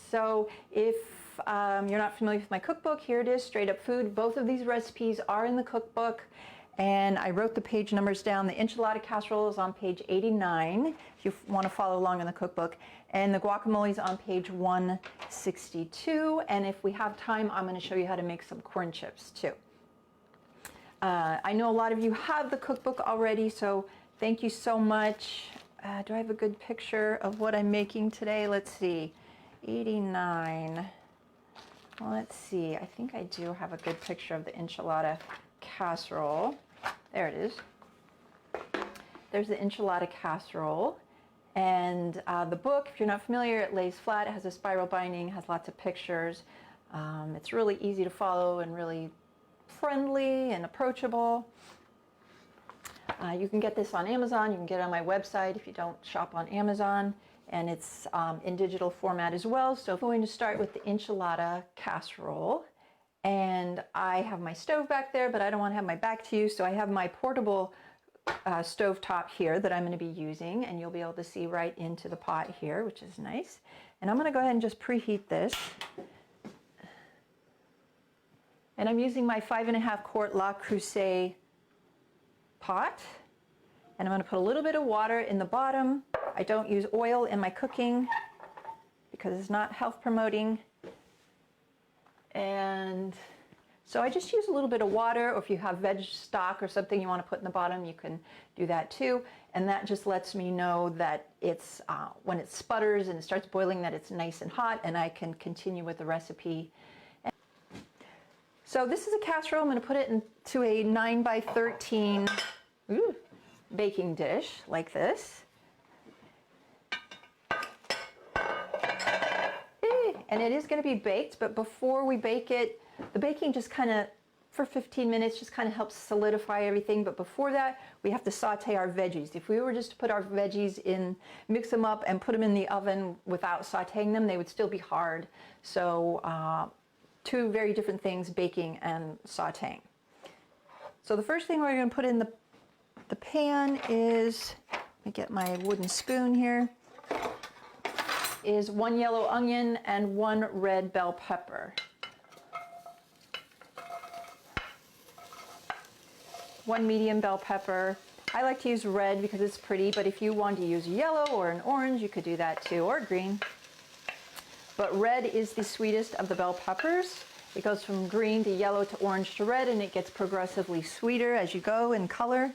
So if you're not familiar with my cookbook, here it is, Straight Up Food. Both of these recipes are in the cookbook, and I wrote the page numbers down. The enchilada casserole is on page 89 if you want to follow along in the cookbook, and the guacamole is on page 162. And if we have time, I'm going to show you how to make some corn chips too. I know a lot of you have the cookbook already, so thank you so much. Do I have a good picture of what I'm making today? Let's see, 89. Let's see, I think I do have a good picture of the enchilada casserole. There it is. There's the enchilada casserole. And the book, if you're not familiar, it lays flat. It has a spiral binding, has lots of pictures. It's really easy to follow and really friendly and approachable. You can get this on Amazon. You can get it on my website if you don't shop on Amazon. And it's in digital format as well. So I'm going to start with the enchilada casserole. And I have my stove back there, but I don't want to have my back to you. So I have my portable stove top here that I'm going to be using. And you'll be able to see right into the pot here, which is nice. And I'm going to go ahead and just preheat this. And I'm using my 5.5 quart Le Creuset pot, and I'm going to put a little bit of water in the bottom. I don't use oil in my cooking because it's not health promoting, and so I just use a little bit of water, or if you have veg stock or something you want to put in the bottom, you can do that too, and that just lets me know that it's when it sputters and it starts boiling, that it's nice and hot, and I can continue with the recipe. So this is a casserole. I'm going to put it into a 9 by 13 baking dish like this. And it is going to be baked, but before we bake it, the baking just kind of, for 15 minutes, just kind of helps solidify everything. But before that, we have to saute our veggies. If we were just to put our veggies in, mix them up and put them in the oven without sauteing them, they would still be hard. So two very different things, baking and sauteing. So the first thing we're going to put in the pan is, let me get my wooden spoon here, is 1 yellow onion and 1 red bell pepper. 1 medium bell pepper. I like to use red because it's pretty, but if you want to use yellow or an orange, you could do that too, or green. But red is the sweetest of the bell peppers. It goes from green to yellow to orange to red, and it gets progressively sweeter as you go in color.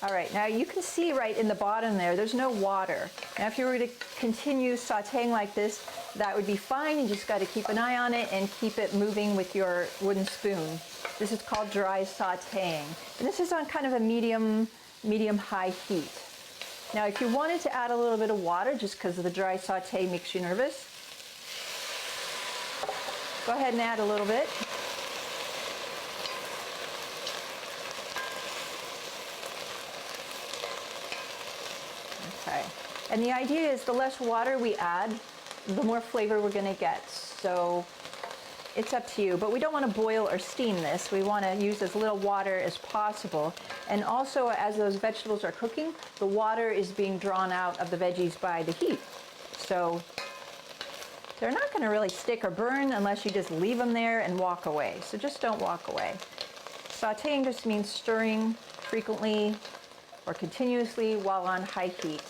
All right, now you can see right in the bottom there's no water. Now if you were to continue sauteing like this, that would be fine. You just got to keep an eye on it and keep it moving with your wooden spoon. This is called dry sauteing. And this is on kind of a medium-high heat. Now if you wanted to add a little bit of water, just because the dry saute makes you nervous, go ahead and add a little bit. Okay. And the idea is the less water we add, the more flavor we're going to get. So it's up to you, but we don't want to boil or steam this. We want to use as little water as possible. And also, as those vegetables are cooking, the water is being drawn out of the veggies by the heat. So they're not going to really stick or burn unless you just leave them there and walk away. So just don't walk away. Sauteing just means stirring frequently or continuously while on high heat.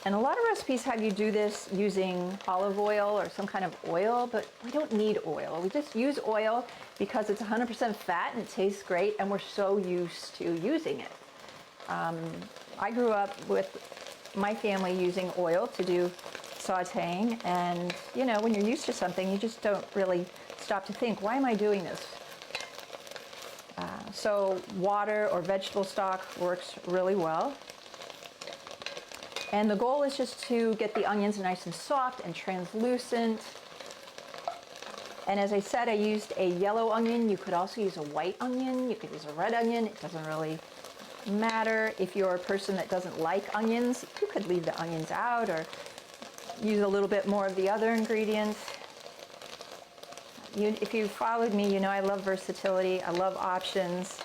And a lot of recipes have you do this using olive oil or some kind of oil, but we don't need oil. We just use oil because it's 100% fat and it tastes great, and we're so used to using it. I grew up with my family using oil to do sauteing, and you know, when you're used to something, you just don't really stop to think, why am I doing this? So water or vegetable stock works really well. And the goal is just to get the onions nice and soft and translucent. And as I said, I used a yellow onion. You could also use a white onion. You could use a red onion. It doesn't really matter. If you're a person that doesn't like onions, you could leave the onions out or use a little bit more of the other ingredients. if you followed me, you know I love versatility. I love options.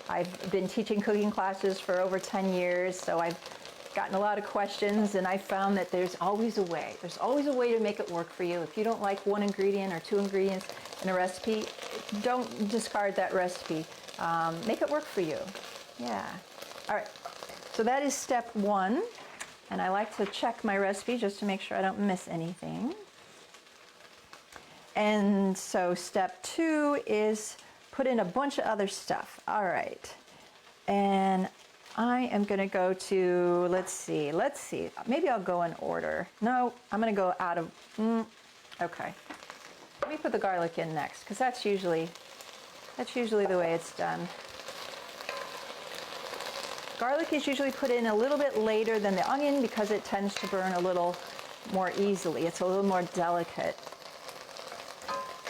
I've been teaching cooking classes for over 10 years, so I've gotten a lot of questions, and I found that there's always a way. There's always a way to make it work for you. If you don't like one ingredient or two ingredients in a recipe, don't discard that recipe. Make it work for you. Yeah. All right. So that is step one, and I like to check my recipe just to make sure I don't miss anything. And so step two is put in a bunch of other stuff. All right. And I am going to go to, let's see. Maybe I'll go in order. No, I'm going to go out of, okay. Let me put the garlic in next, because that's usually the way it's done. Garlic is usually put in a little bit later than the onion because it tends to burn a little more easily. It's a little more delicate.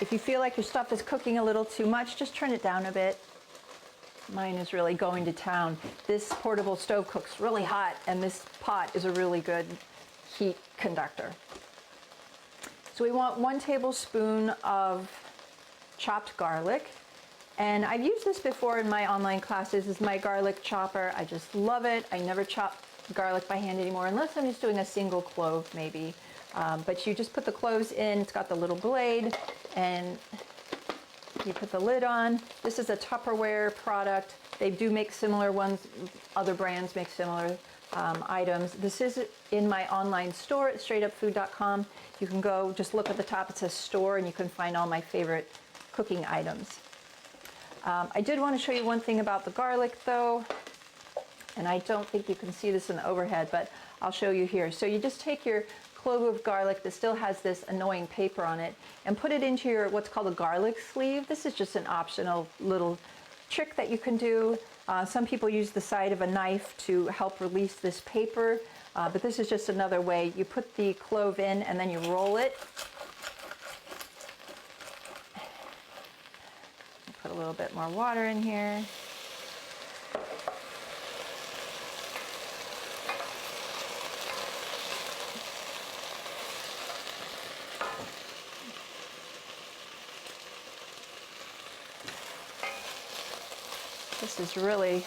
If you feel like your stuff is cooking a little too much, just turn it down a bit. Mine is really going to town. This portable stove cooks really hot, and this pot is a really good heat conductor. So we want 1 tablespoon of chopped garlic. And I've used this before in my online classes. This is my garlic chopper. I just love it. I never chop garlic by hand anymore, unless I'm just doing a single clove maybe. But you just put the cloves in. It's got the little blade, and you put the lid on. This is a Tupperware product. They do make similar ones. Other brands make similar items. This is in my online store at straightupfood.com. You can go, just look at the top. It says store, and you can find all my favorite cooking items. I did want to show you one thing about the garlic though, and I don't think you can see this in the overhead, but I'll show you here. So you just take your clove of garlic that still has this annoying paper on it and put it into your what's called a garlic sleeve. This is just an optional little trick that you can do. Some people use the side of a knife to help release this paper, but this is just another way. You put the clove in and then you roll it. Put a little bit more water in here. This is really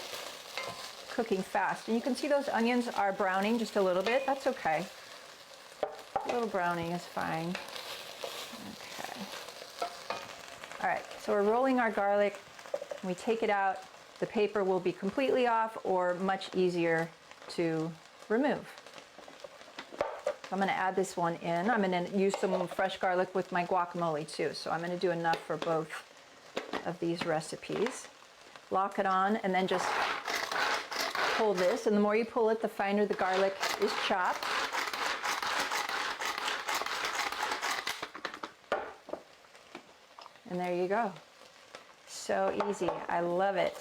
cooking fast. And you can see those onions are browning just a little bit. That's okay. A little browning is fine. Okay. All right, so we're rolling our garlic. When we take it out, the paper will be completely off or much easier to remove. So I'm going to add this one in. I'm going to use some fresh garlic with my guacamole too, so I'm going to do enough for both of these recipes. Lock it on and then just pull this, and the more you pull it, the finer the garlic is chopped. And there you go. So easy. I love it.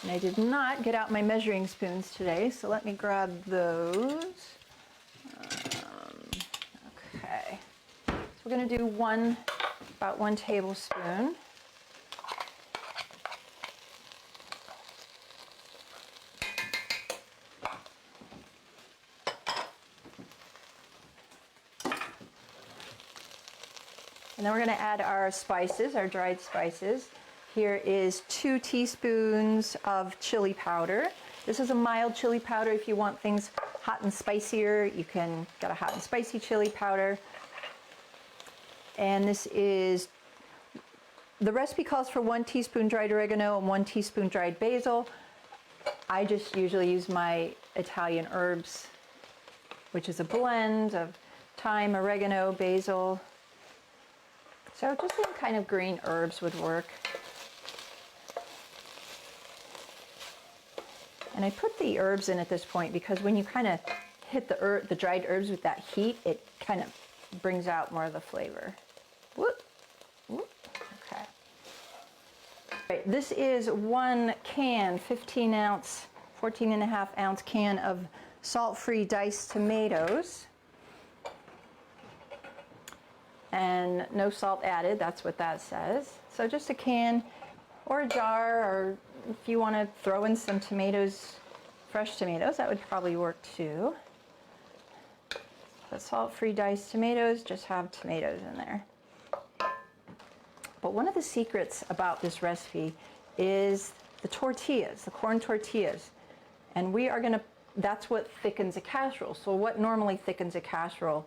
And I did not get out my measuring spoons today, so let me grab those. Okay. So we're going to do about 1 tablespoon. And then we're going to add our spices, our dried spices. Here is 2 teaspoons of chili powder. This is a mild chili powder. If you want things hot and spicier, you can get a hot and spicy chili powder. And this is, the recipe calls for 1 teaspoon dried oregano and 1 teaspoon dried basil. I just usually use my Italian herbs, which is a blend of thyme, oregano, basil. So just some kind of green herbs would work. And I put the herbs in at this point because when you kind of hit the dried herbs with that heat, it kind of brings out more of the flavor. Whoop, whoop. Okay. Right, this is 1 can, 14 and a half ounce can of salt-free diced tomatoes. And no salt added, that's what that says. So just a can or a jar, or if you want to throw in some tomatoes, fresh tomatoes, that would probably work too. But salt-free diced tomatoes just have tomatoes in there. But one of the secrets about this recipe is the tortillas, the corn tortillas. And we are gonna, that's what thickens a casserole. So what normally thickens a casserole?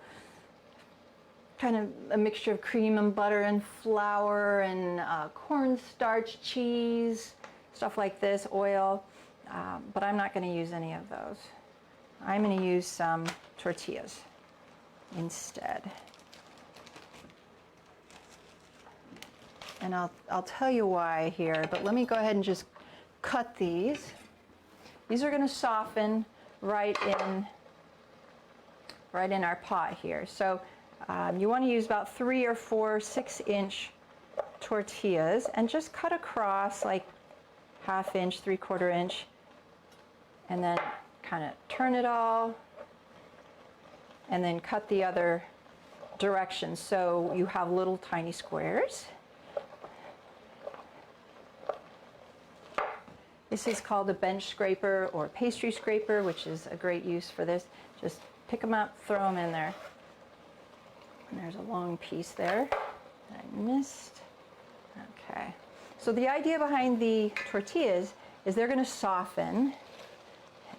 Kind of a mixture of cream and butter and flour and cornstarch, cheese, stuff like this, oil. But I'm not gonna use any of those. I'm gonna use some tortillas instead. And I'll tell you why here, but let me go ahead and just cut these. These are going to soften right in our pot here. So you want to use about 3 or 4 6-inch tortillas and just cut across like 1/2 inch, 3/4 inch, and then kind of turn it all and then cut the other direction so you have little tiny squares. This is called a bench scraper or pastry scraper, which is a great use for this. Just pick them up, throw them in there. And there's a long piece there that I missed. Okay. So the idea behind the tortillas is they're going to soften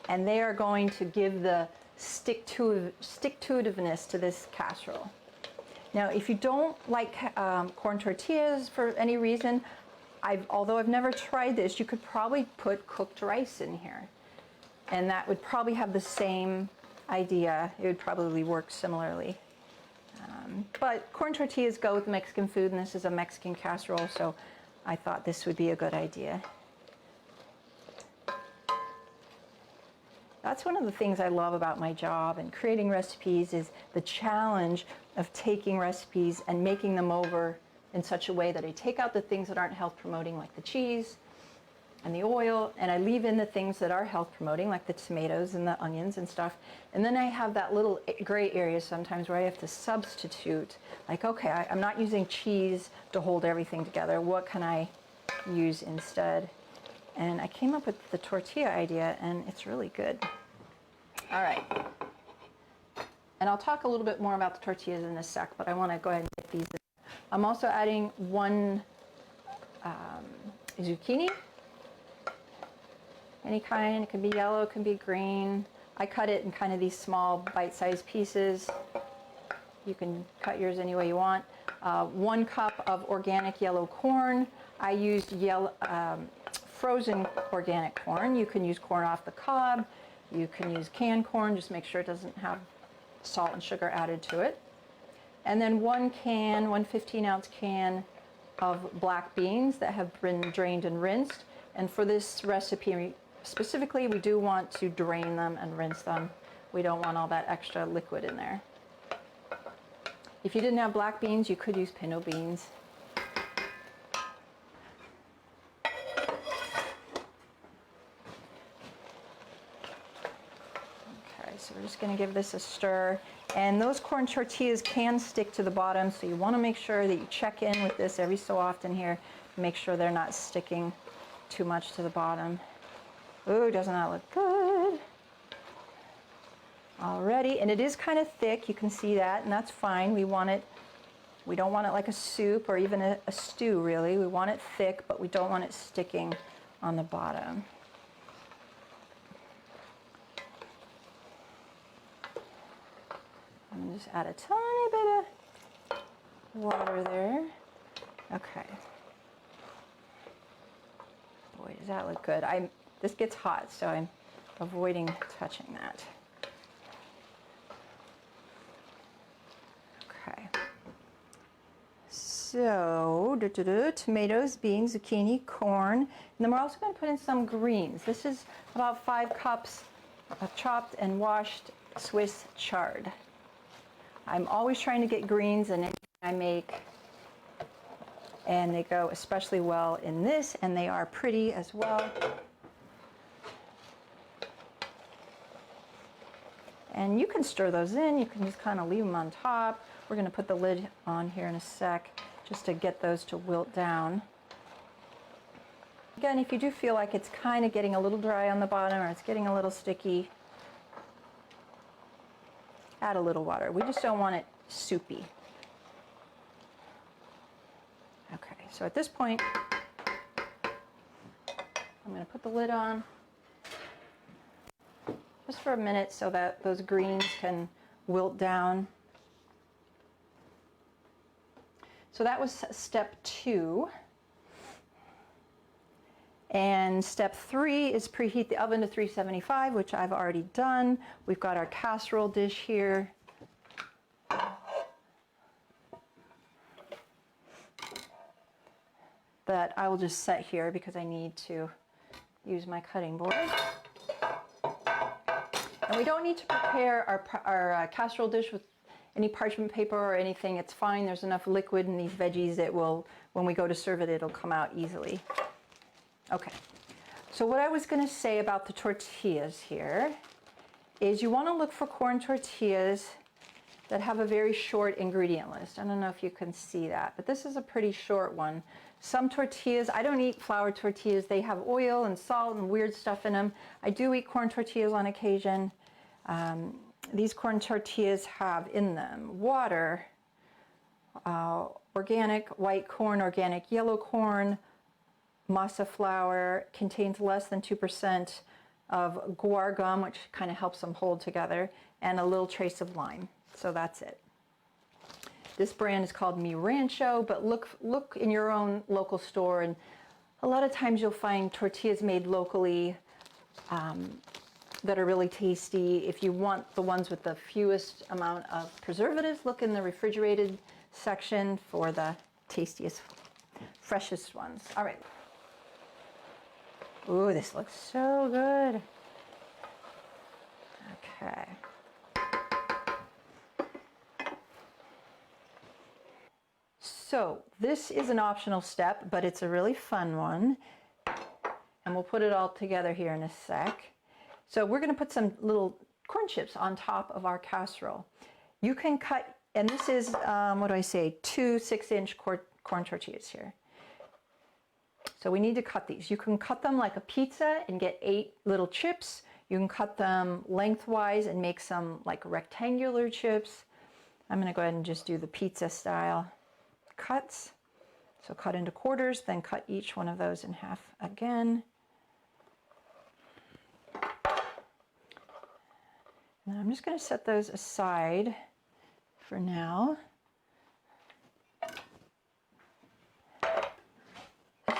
and they are going to give the stick-to-itiveness to this casserole. Now, if you don't like corn tortillas for any reason, although I've never tried this, you could probably put cooked rice in here. And that would probably have the same idea. It would probably work similarly. But corn tortillas go with Mexican food, and this is a Mexican casserole, so I thought this would be a good idea. That's one of the things I love about my job and creating recipes is the challenge of taking recipes and making them over in such a way that I take out the things that aren't health promoting, like the cheese and the oil, and I leave in the things that are health promoting, like the tomatoes and the onions and stuff. And then I have that little gray area sometimes where I have to substitute, like, okay, I'm not using cheese to hold everything together. What can I use instead? And I came up with the tortilla idea, and it's really good. All right. And I'll talk a little bit more about the tortillas in a sec, but I want to go ahead and get these in. I'm also adding 1 zucchini, any kind. It can be yellow, it can be green. I cut it in kind of these small bite-sized pieces. You can cut yours any way you want. 1 cup of organic yellow corn. I used frozen organic corn. You can use corn off the cob. You can use canned corn. Just make sure it doesn't have salt and sugar added to it. And then 1 15-ounce can of black beans that have been drained and rinsed. And for this recipe specifically, we do want to drain them and rinse them. We don't want all that extra liquid in there. If you didn't have black beans, you could use pinto beans. Okay, so we're just going to give this a stir. And those corn tortillas can stick to the bottom, so you want to make sure that you check in with this every so often here to make sure they're not sticking too much to the bottom. Ooh, doesn't that look good? Already, and it is kind of thick, you can see that, and that's fine. We don't want it like a soup or even a stew, really. We want it thick, but we don't want it sticking on the bottom. I'm going to just add a tiny bit of water there. Okay. Boy, does that look good. This gets hot, so I'm avoiding touching that. Okay. So, tomatoes, beans, zucchini, corn, and then we're also going to put in some greens. This is about 5 cups of chopped and washed Swiss chard. I'm always trying to get greens in anything I make, and they go especially well in this, and they are pretty as well. And you can stir those in, you can just kind of leave them on top. We're going to put the lid on here in a sec just to get those to wilt down. Again, if you do feel like it's kind of getting a little dry on the bottom or it's getting a little sticky, add a little water. We just don't want it soupy. Okay, so at this point, I'm going to put the lid on just for a minute so that those greens can wilt down. So that was step 2. And step 3 is preheat the oven to 375, which I've already done. We've got our casserole dish here. That I will just set here because I need to use my cutting board. And we don't need to prepare our casserole dish with any parchment paper or anything. It's fine. There's enough liquid in these veggies that will, when we go to serve it, it'll come out easily. Okay, so what I was going to say about the tortillas here is you want to look for corn tortillas that have a very short ingredient list. I don't know if you can see that, but this is a pretty short one. Some tortillas, I don't eat flour tortillas. They have oil and salt and weird stuff in them. I do eat corn tortillas on occasion. These corn tortillas have in them water, organic white corn, organic yellow corn, masa flour, contains less than 2% of guar gum, which kind of helps them hold together, and a little trace of lime. So that's it. This brand is called Mi Rancho, but look in your own local store, and a lot of times you'll find tortillas made locally that are really tasty. If you want the ones with the fewest amount of preservatives, look in the refrigerated section for the tastiest, freshest ones. All right. Ooh, this looks so good. Okay. So this is an optional step, but it's a really fun one. And we'll put it all together here in a sec. So we're going to put some little corn chips on top of our casserole. You can cut, and this is, what do I say, 2 6-inch corn tortillas here. So we need to cut these. You can cut them like a pizza and get 8 little chips. You can cut them lengthwise and make some like rectangular chips. I'm going to go ahead and just do the pizza style cuts. So cut into quarters, then cut each one of those in half again. And I'm just going to set those aside for now.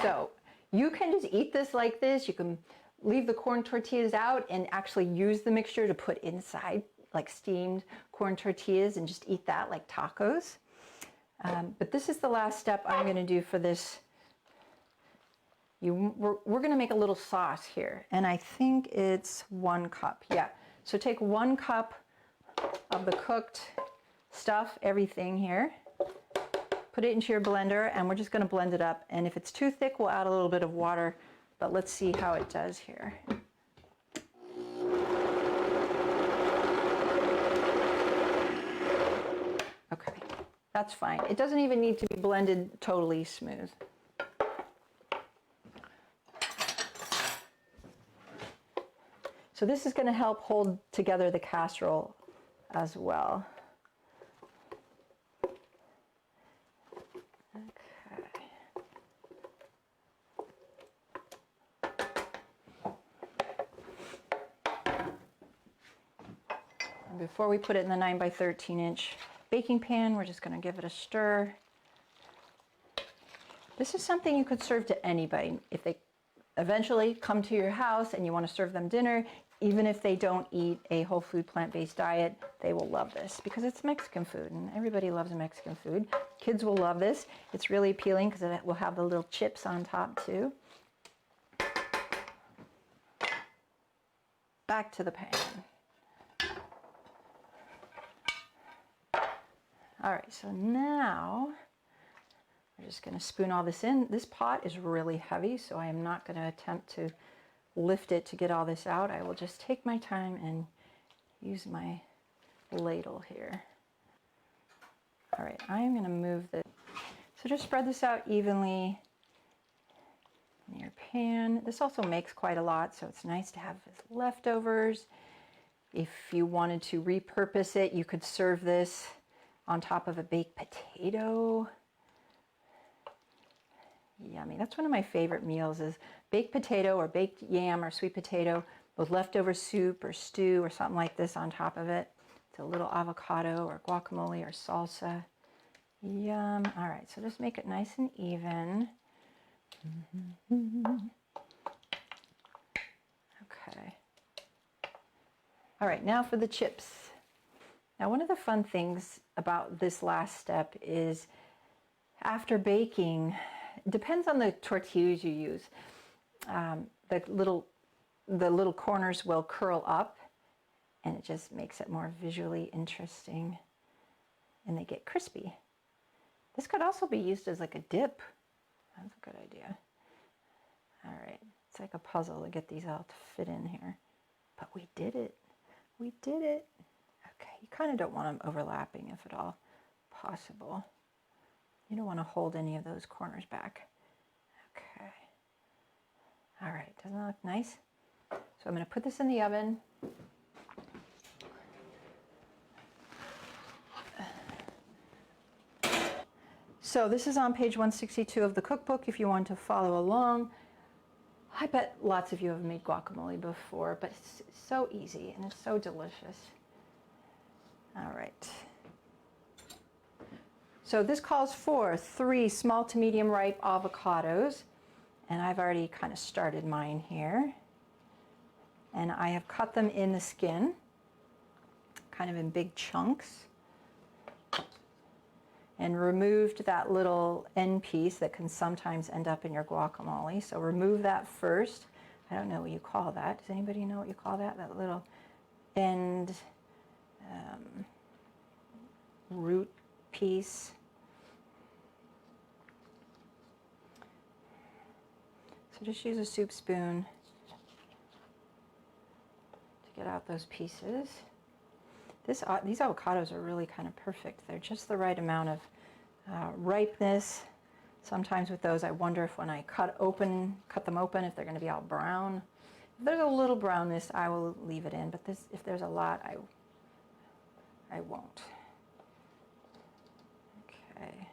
So you can just eat this like this. You can leave the corn tortillas out and actually use the mixture to put inside like steamed corn tortillas and just eat that like tacos. But this is the last step I'm going to do for this. We're going to make a little sauce here, and I think it's 1 cup. Yeah. So take 1 cup of the cooked stuff, everything here. Put it into your blender, and we're just going to blend it up. And if it's too thick, we'll add a little bit of water. But let's see how it does here. Okay, that's fine. It doesn't even need to be blended totally smooth. So this is going to help hold together the casserole as well. Okay. And before we put it in the 9 by 13 inch baking pan, we're just going to give it a stir. This is something you could serve to anybody. If they eventually come to your house and you want to serve them dinner, even if they don't eat a whole food plant-based diet, they will love this because it's Mexican food and everybody loves Mexican food. Kids will love this. It's really appealing because it will have the little chips on top too. Back to the pan. All right, so now we're just going to spoon all this in. This pot is really heavy, so I am not going to attempt to lift it to get all this out. I will just take my time and use my ladle here. All right, I am going to move this. So just spread this out evenly in your pan. This also makes quite a lot, so it's nice to have as leftovers. If you wanted to repurpose it, you could serve this on top of a baked potato. Yummy. That's one of my favorite meals, is baked potato or baked yam or sweet potato with leftover soup or stew or something like this on top of it. It's a little avocado or guacamole or salsa. Yum. All right, so just make it nice and even. Okay. All right, now for the chips. Now, one of the fun things about this last step is after baking, it depends on the tortillas you use. The little corners will curl up, and it just makes it more visually interesting, and they get crispy. This could also be used as like a dip. That's a good idea. All right, it's like a puzzle to get these all to fit in here, but we did it. We did it. Okay, you kind of don't want them overlapping if at all possible. You don't want to hold any of those corners back. Okay. All right, doesn't that look nice? So I'm going to put this in the oven. So this is on page 162 of the cookbook if you want to follow along. I bet lots of you have made guacamole before, but it's so easy and it's so delicious. All right. So this calls for 3 small to medium ripe avocados, and I've already kind of started mine here. And I have cut them in the skin, kind of in big chunks, and removed that little end piece that can sometimes end up in your guacamole. So remove that first. I don't know what you call that. Does anybody know what you call that? That little end root piece. So just use a soup spoon to get out those pieces. These avocados are really kind of perfect. They're just the right amount of ripeness. Sometimes with those, I wonder if when I cut them open, if they're going to be all brown. If there's a little brownness, I will leave it in. But if there's a lot, I won't. Okay.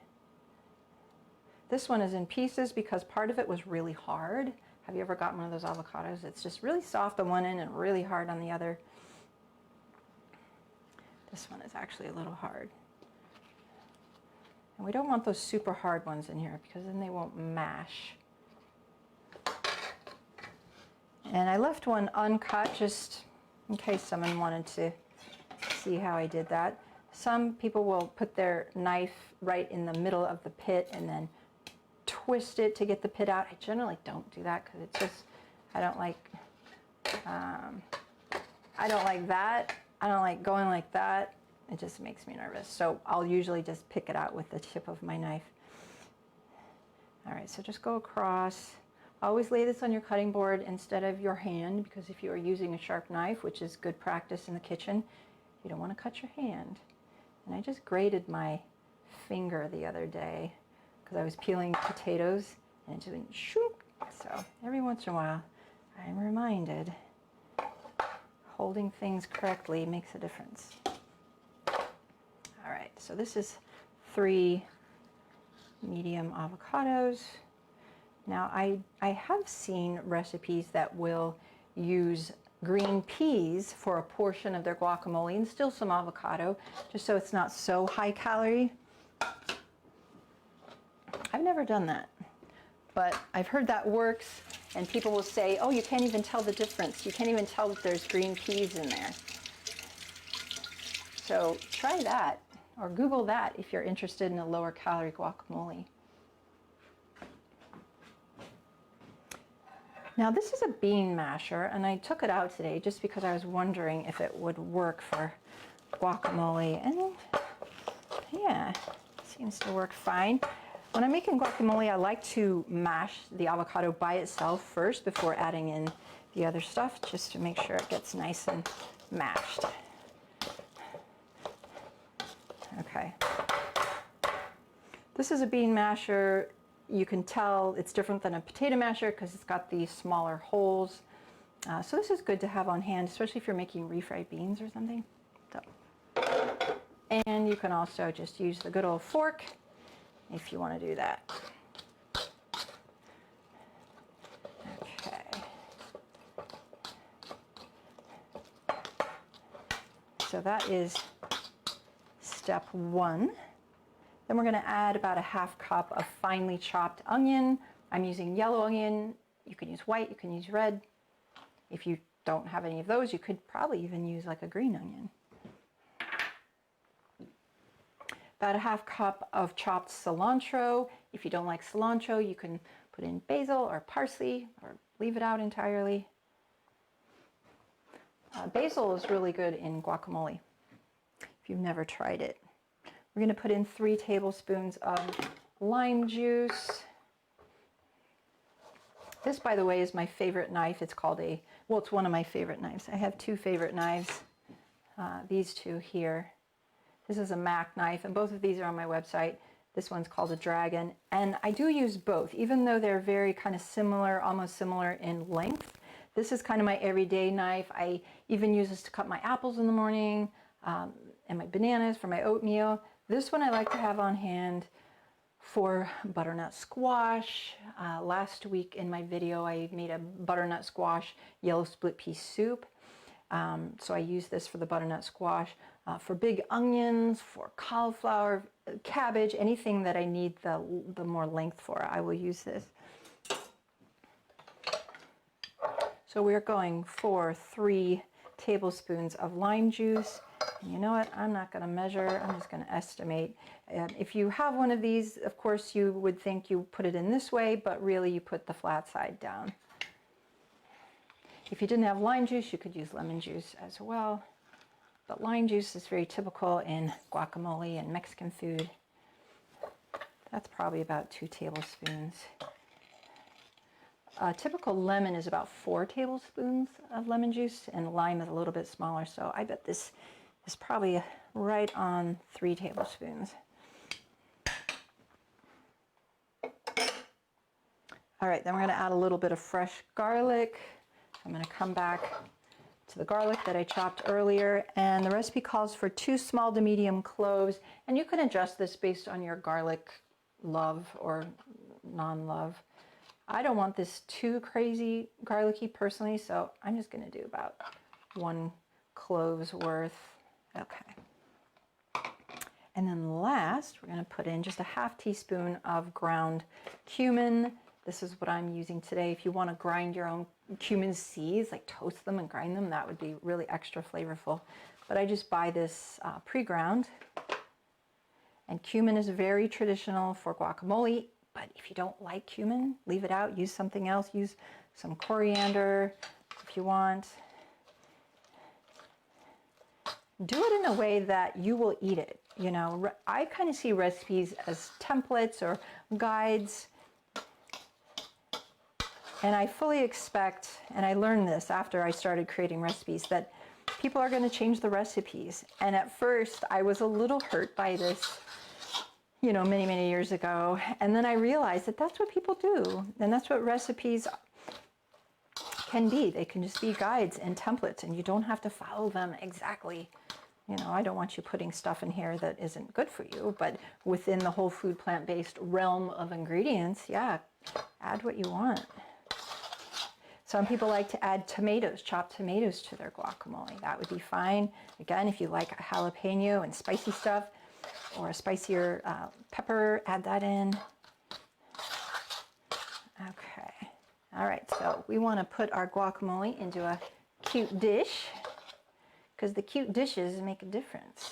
This one is in pieces because part of it was really hard. Have you ever gotten one of those avocados? It's just really soft on one end and really hard on the other. This one is actually a little hard. And we don't want those super hard ones in here because then they won't mash. And I left one uncut just in case someone wanted to see how I did that. Some people will put their knife right in the middle of the pit and then twist it to get the pit out. I generally don't do that because it's just, I don't like that. I don't like going like that. It just makes me nervous. So I'll usually just pick it out with the tip of my knife. All right, so just go across. Always lay this on your cutting board instead of your hand, because if you are using a sharp knife, which is good practice in the kitchen, you don't want to cut your hand. And I just grated my finger the other day because I was peeling potatoes and it just went shoop. So every once in a while, I'm reminded holding things correctly makes a difference. All right, so this is 3 medium avocados. Now I have seen recipes that will use green peas for a portion of their guacamole and still some avocado, just so it's not so high calorie. I've never done that, but I've heard that works, and people will say, oh, you can't even tell the difference. You can't even tell that there's green peas in there. So try that, or Google that if you're interested in a lower calorie guacamole. Now this is a bean masher, and I took it out today just because I was wondering if it would work for guacamole, and yeah, seems to work fine. When I'm making guacamole, I like to mash the avocado by itself first before adding in the other stuff, just to make sure it gets nice and mashed. Okay. This is a bean masher. You can tell it's different than a potato masher because it's got these smaller holes. So this is good to have on hand, especially if you're making refried beans or something. So, and you can also just use the good old fork if you want to do that. Okay. So that is step one. Then we're going to add about a half cup of finely chopped onion. I'm using yellow onion. You can use white, you can use red. If you don't have any of those, you could probably even use like a green onion. About a half cup of chopped cilantro. If you don't like cilantro, you can put in basil or parsley or leave it out entirely. Basil is really good in guacamole if you've never tried it. We're going to put in 3 tablespoons of lime juice. This, by the way, is my favorite knife. It's called well, it's one of my favorite knives. I have 2 favorite knives, these 2 here. This is a Mac knife, and both of these are on my website. This one's called a Dragon, and I do use both, even though they're very kind of similar, almost similar in length. This is kind of my everyday knife. I even use this to cut my apples in the morning, and my bananas for my oatmeal. This one I like to have on hand for butternut squash. Last week in my video, I made a butternut squash yellow split pea soup. So I use this for the butternut squash. For big onions, for cauliflower, cabbage, anything that I need the more length for, I will use this. So we're going for 3 tablespoons of lime juice. And you know what? I'm not going to measure. I'm just going to estimate. If you have one of these, of course, you would think you put it in this way, but really you put the flat side down. If you didn't have lime juice, you could use lemon juice as well. But lime juice is very typical in guacamole and Mexican food. That's probably about 2 tablespoons. Typical lemon is about 4 tablespoons of lemon juice, and lime is a little bit smaller, so I bet this is probably right on 3 tablespoons. All right, then we're going to add a little bit of fresh garlic. I'm going to come back to the garlic that I chopped earlier, and the recipe calls for 2 small to medium cloves, and you can adjust this based on your garlic love or non-love. I don't want this too crazy garlicky personally, so I'm just going to do about 1 clove's worth. Okay. And then last, we're going to put in just a half teaspoon of ground cumin. This is what I'm using today. If you want to grind your own cumin seeds, like toast them and grind them, that would be really extra flavorful. But I just buy this pre-ground. And cumin is very traditional for guacamole. But if you don't like cumin, leave it out. Use something else. Use some coriander if you want. Do it in a way that you will eat it. You know, I kind of see recipes as templates or guides. And I fully expect, and I learned this after I started creating recipes, that people are going to change the recipes. And at first, I was a little hurt by this, you know, many, many years ago. And then I realized that that's what people do. And that's what recipes can be. They can just be guides and templates, and you don't have to follow them exactly. You know, I don't want you putting stuff in here that isn't good for you, but within the whole food plant-based realm of ingredients, yeah, add what you want. Some people like to add tomatoes, chopped tomatoes to their guacamole. That would be fine. Again, if you like a jalapeno and spicy stuff, or a spicier pepper, add that in. Okay. All right, so we want to put our guacamole into a cute dish, because the cute dishes make a difference.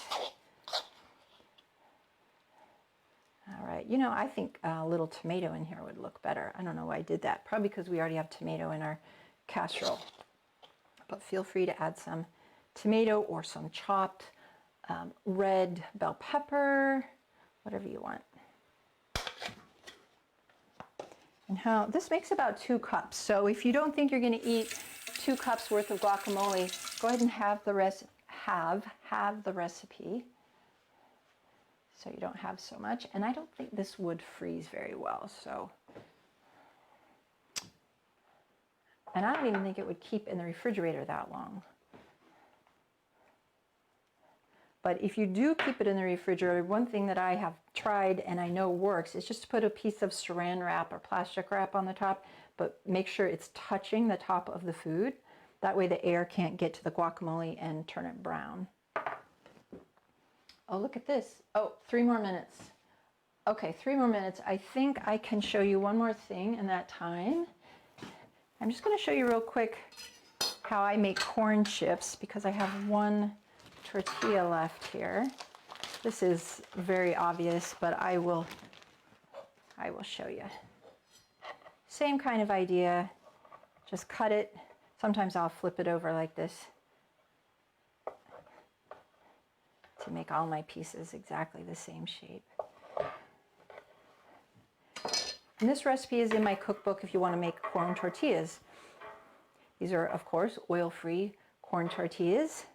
All right, you know, I think a little tomato in here would look better. I don't know why I did that. Probably because we already have tomato in our casserole. But feel free to add some tomato or some chopped red bell pepper, whatever you want. And how this makes about 2 cups. So if you don't think you're going to eat 2 cups worth of guacamole, go ahead and have the recipe, so you don't have so much. And I don't think this would freeze very well, so And I don't even think it would keep in the refrigerator that long. But if you do keep it in the refrigerator, one thing that I have tried and I know works is just to put a piece of saran wrap or plastic wrap on the top, but make sure it's touching the top of the food. That way the air can't get to the guacamole and turn it brown. Oh, look at this. Oh, 3 more minutes. Okay, 3 more minutes. I think I can show you one more thing in that time. I'm just going to show you real quick how I make corn chips because I have one tortilla left here. This is very obvious, but I will show you. Same kind of idea. Just cut it. Sometimes I'll flip it over like this to make all my pieces exactly the same shape. And this recipe is in my cookbook if you want to make corn tortillas. These are, of course, oil-free corn tortillas.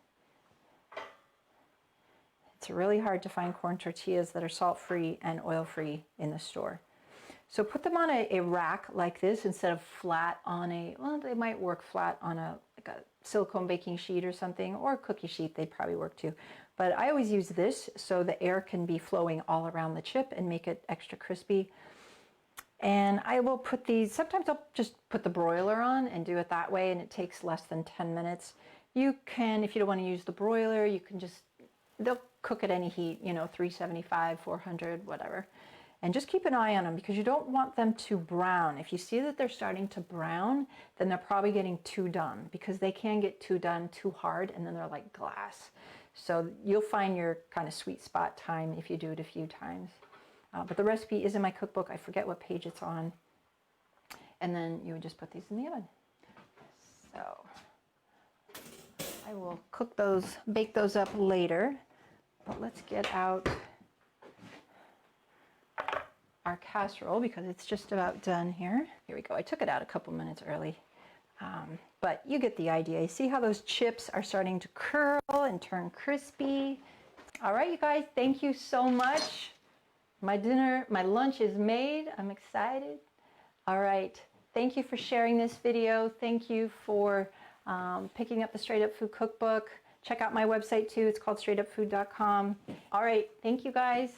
It's really hard to find corn tortillas that are salt-free and oil-free in the store. So put them on a rack like this instead of flat on a, well, they might work flat on like a silicone baking sheet or something, or a cookie sheet, they'd probably work too. But I always use this so the air can be flowing all around the chip and make it extra crispy. And I will put these, sometimes I'll just put the broiler on and do it that way, and it takes less than 10 minutes. You can, if you don't want to use the broiler, you can just, they'll cook at any heat, you know, 375, 400, whatever. And just keep an eye on them because you don't want them to brown. If you see that they're starting to brown, then they're probably getting too done because they can get too done too hard and then they're like glass. So you'll find your kind of sweet spot time if you do it a few times. But the recipe is in my cookbook. I forget what page it's on. And then you would just put these in the oven. So I will cook those, bake those up later. But let's get out our casserole because it's just about done here. Here we go. I took it out a couple minutes early. But you get the idea. You see how those chips are starting to curl and turn crispy. All right, you guys, thank you so much. My dinner, my lunch is made. I'm excited. All right. Thank you for sharing this video. Thank you for picking up the Straight Up Food Cookbook. Check out my website too. It's called straightupfood.com. All right. Thank you guys.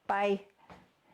Bye.